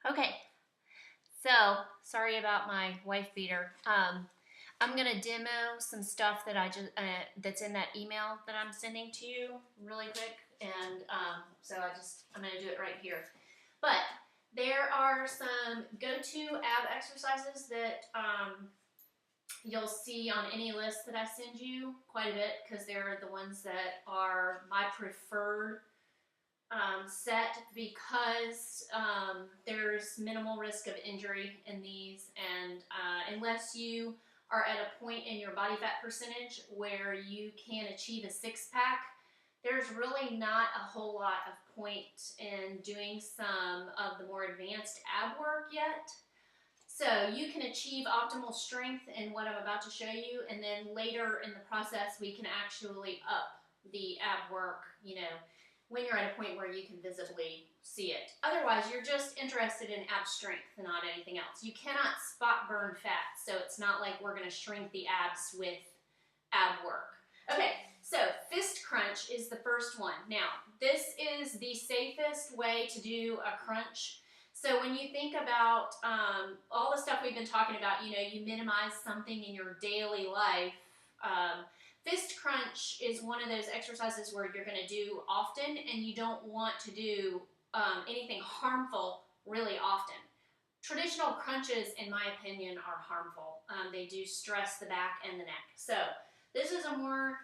Okay, so sorry about my wife beater. I'm gonna demo some stuff that I just that's in that email that I'm sending to you really quick, and I'm gonna do it right here. But there are some go-to ab exercises that you'll see on any list that I send you quite a bit because they're the ones that are my preferred set because there's minimal risk of injury in these, and unless you are at a point in your body fat percentage where you can achieve a six-pack, there's really not a whole lot of point in doing some of the more advanced ab work yet. So you can achieve optimal strength in what I'm about to show you, and then later in the process we can actually up the ab work, when you're at a point where you can visibly see it. Otherwise, you're just interested in ab strength and not anything else. You cannot spot burn fat, so it's not like we're going to shrink the abs with ab work. Okay, so fist crunch is the first one. Now, this is the safest way to do a crunch. So when you think about all the stuff we've been talking about, you minimize something in your daily life. Fist crunch is one of those exercises where you're going to do often, and you don't want to do anything harmful really often. Traditional crunches, in my opinion, are harmful. They do stress the back and the neck. So this is a more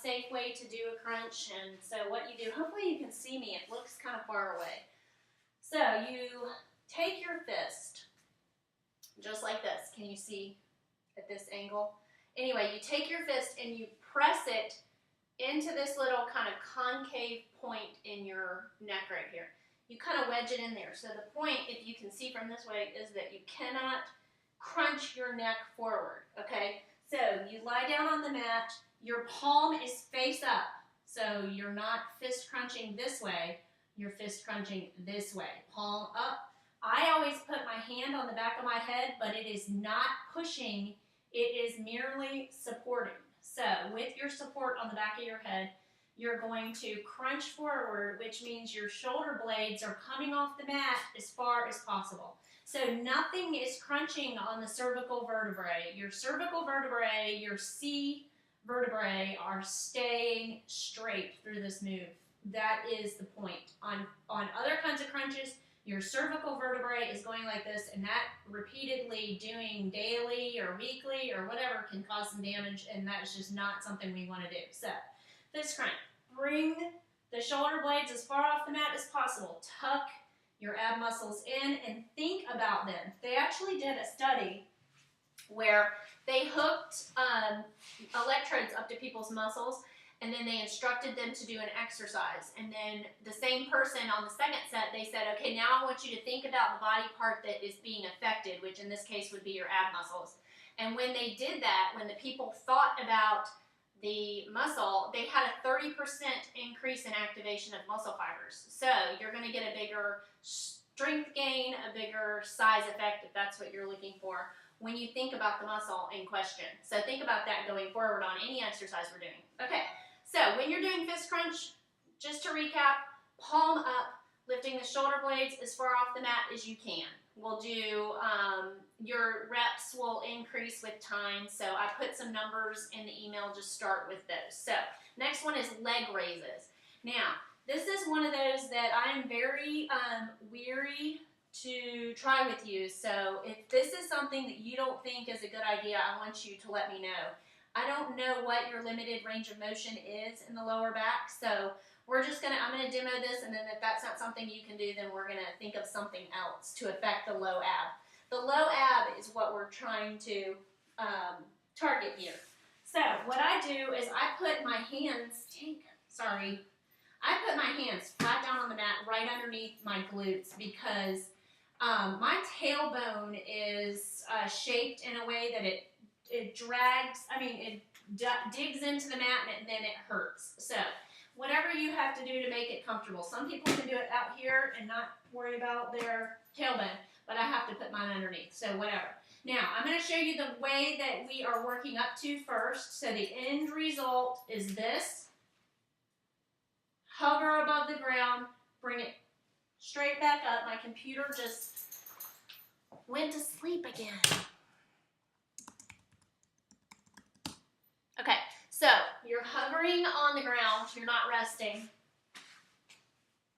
safe way to do a crunch. And so what you do, hopefully you can see me. It looks kind of far away. So you take your fist just like this. Can you see at this angle? Anyway, you take your fist and you press it into this little kind of concave point in your neck right here. You kind of wedge it in there. So the point, if you can see from this way, is that you cannot crunch your neck forward, okay? So you lie down on the mat, your palm is face up. So you're not fist crunching this way, you're fist crunching this way. Palm up. I always put my hand on the back of my head, but it is not pushing. It is merely supporting. So with your support on the back of your head, you're going to crunch forward, which means your shoulder blades are coming off the mat as far as possible. So nothing is crunching on the cervical vertebrae. Your cervical vertebrae, your C vertebrae are staying straight through this move. That is the point. On other kinds of crunches, your cervical vertebrae is going like this, and that repeatedly doing daily or weekly or whatever can cause some damage, and that's just not something we want to do. So, fist crunch. Bring the shoulder blades as far off the mat as possible. Tuck your ab muscles in and think about them. They actually did a study where they hooked electrodes up to people's muscles, and then they instructed them to do an exercise. And then the same person on the second set, they said, okay, now I want you to think about the body part that is being affected, which in this case would be your ab muscles. And when they did that, when the people thought about the muscle, they had a 30% increase in activation of muscle fibers. So you're going to get a bigger strength gain, a bigger size effect, if that's what you're looking for, when you think about the muscle in question. So think about that going forward on any exercise we're doing. Okay. So when you're doing fist crunch, just to recap, palm up, lifting the shoulder blades as far off the mat as you can. We'll do, your reps will increase with time. So I put some numbers in the email, just start with those. So next one is leg raises. Now, this is one of those that I am very weary to try with you. So if this is something that you don't think is a good idea, I want you to let me know. I don't know what your limited range of motion is in the lower back, so I'm gonna demo this, and then if that's not something you can do, then we're gonna think of something else to affect the low ab. The low ab is what we're trying to target here. So what I do is I put my hands, flat down on the mat right underneath my glutes, because my tailbone is shaped in a way that it digs into the mat, and then it hurts. So whatever you have to do to make it comfortable. Some people can do it out here and not worry about their tailbone, but I have to put mine underneath, so whatever. Now, I'm going to show you the way that we are working up to first. So the end result is this. Hover above the ground, bring it straight back up. My computer just went to sleep again. Okay, so you're hovering on the ground, you're not resting.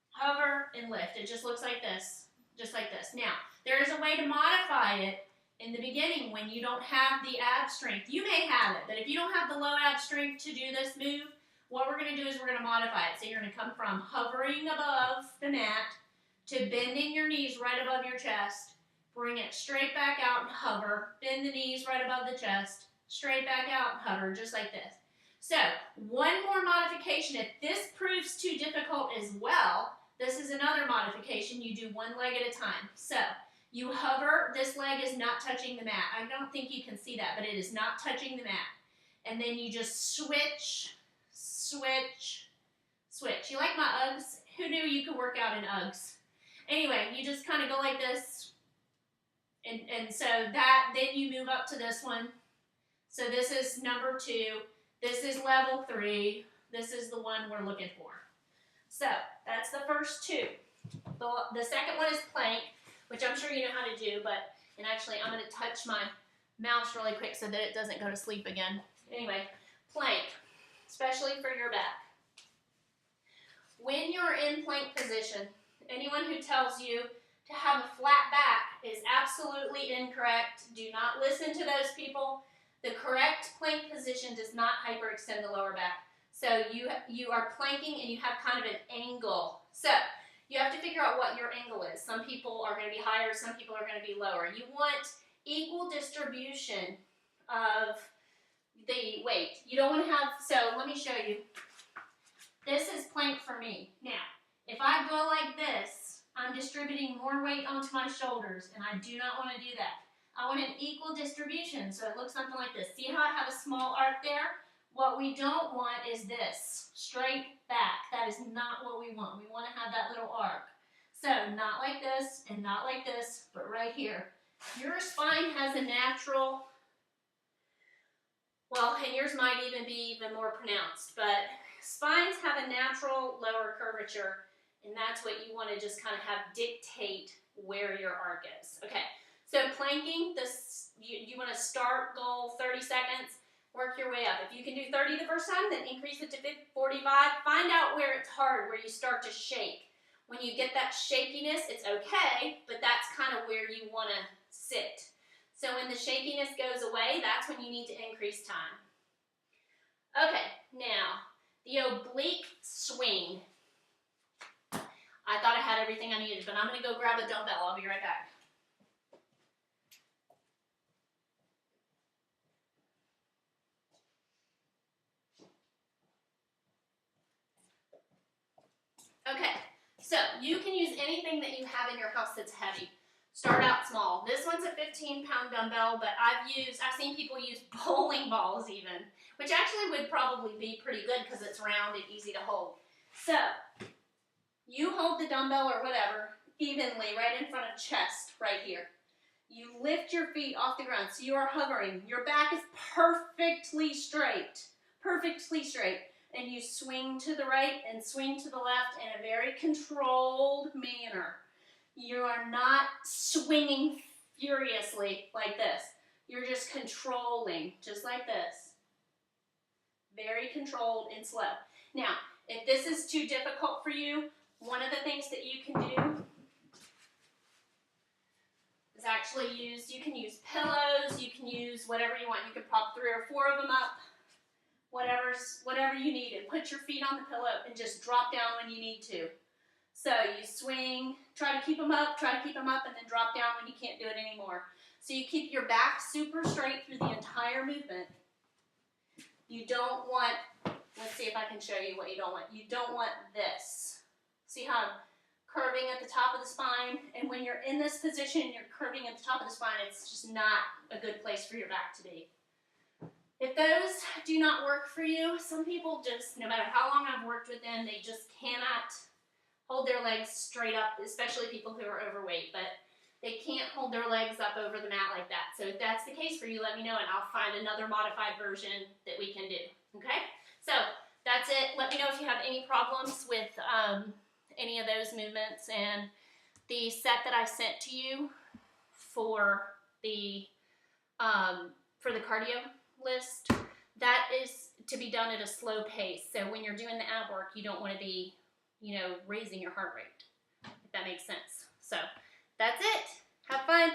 Hover and lift. It just looks like this, just like this. Now, there is a way to modify it in the beginning when you don't have the ab strength. You may have it, but if you don't have the low ab strength to do this move, what we're going to do is we're going to modify it. So you're going to come from hovering above the mat to bending your knees right above your chest. Bring it straight back out and hover. Bend the knees right above the chest. Straight back out and hover, just like this. So, one more modification. If this proves too difficult as well, this is another modification. You do one leg at a time. So, you hover. This leg is not touching the mat. I don't think you can see that, but it is not touching the mat. And then you just switch, switch, switch. You like my Uggs? Who knew you could work out in Uggs? Anyway, you just kind of go like this. And so that, then you move up to this one. So this is number 2. This is level 3. This is the one we're looking for. So that's the first 2. The second one is plank, which I'm sure you know how to do, and actually I'm going to touch my mouse really quick so that it doesn't go to sleep again. Anyway, plank, especially for your back. When you're in plank position, anyone who tells you to have a flat back is absolutely incorrect. Do not listen to those people. The correct plank position does not hyperextend the lower back. So you are planking and you have kind of an angle. So you have to figure out what your angle is. Some people are going to be higher, some people are going to be lower. You want equal distribution of the weight. You don't want to have, so let me show you. This is plank for me. Now, if I go like this, I'm distributing more weight onto my shoulders, and I do not want to do that. I want an equal distribution, so it looks something like this. See how I have a small arc there? What we don't want is this, straight back. That is not what we want. We want to have that little arc. So, not like this, and not like this, but right here. Your spine has a natural, well, and yours might even be even more pronounced, but spines have a natural lower curvature, and that's what you want to just kind of have dictate where your arc is. Okay, so planking, this you want to start goal 30 seconds, work your way up. If you can do 30 the first time, then increase it to 45. Find out where it's hard, where you start to shake. When you get that shakiness, it's okay, but that's kind of where you want to sit. So when the shakiness goes away, that's when you need to increase time. Okay, now, the oblique swing. I thought I had everything I needed, but I'm going to go grab a dumbbell. I'll be right back. Okay, so you can use anything that you have in your house that's heavy. Start out small. This one's a 15-pound dumbbell, but I've seen people use bowling balls even, which actually would probably be pretty good because it's round and easy to hold. So, you hold the dumbbell or whatever evenly right in front of chest, right here. You lift your feet off the ground, so you are hovering. Your back is perfectly straight, and you swing to the right and swing to the left in a very controlled manner. You are not swinging furiously like this. You're just controlling, just like this. Very controlled and slow. Now, if this is too difficult for you, one of the things that you can do is actually you can use pillows, you can use whatever you want. You can prop 3 or 4 of them up, whatever you need, and put your feet on the pillow and just drop down when you need to. So you swing, try to keep them up, and then drop down when you can't do it anymore. So you keep your back super straight through the entire movement. You don't want, let's see if I can show you what you don't want. You don't want this. See how I'm curving at the top of the spine? And when you're in this position and you're curving at the top of the spine, it's just not a good place for your back to be. If those do not work for you, some people just, no matter how long I've worked with them, they just cannot hold their legs straight up, especially people who are overweight, but they can't hold their legs up over the mat like that. So if that's the case for you, let me know and I'll find another modified version that we can do, okay? So that's it. Let me know if you have any problems with any of those movements, and the set that I sent to you for the cardio list, that is to be done at a slow pace. So when you're doing the ab work, you don't want to be, you know, raising your heart rate, if that makes sense. So that's it. Have fun.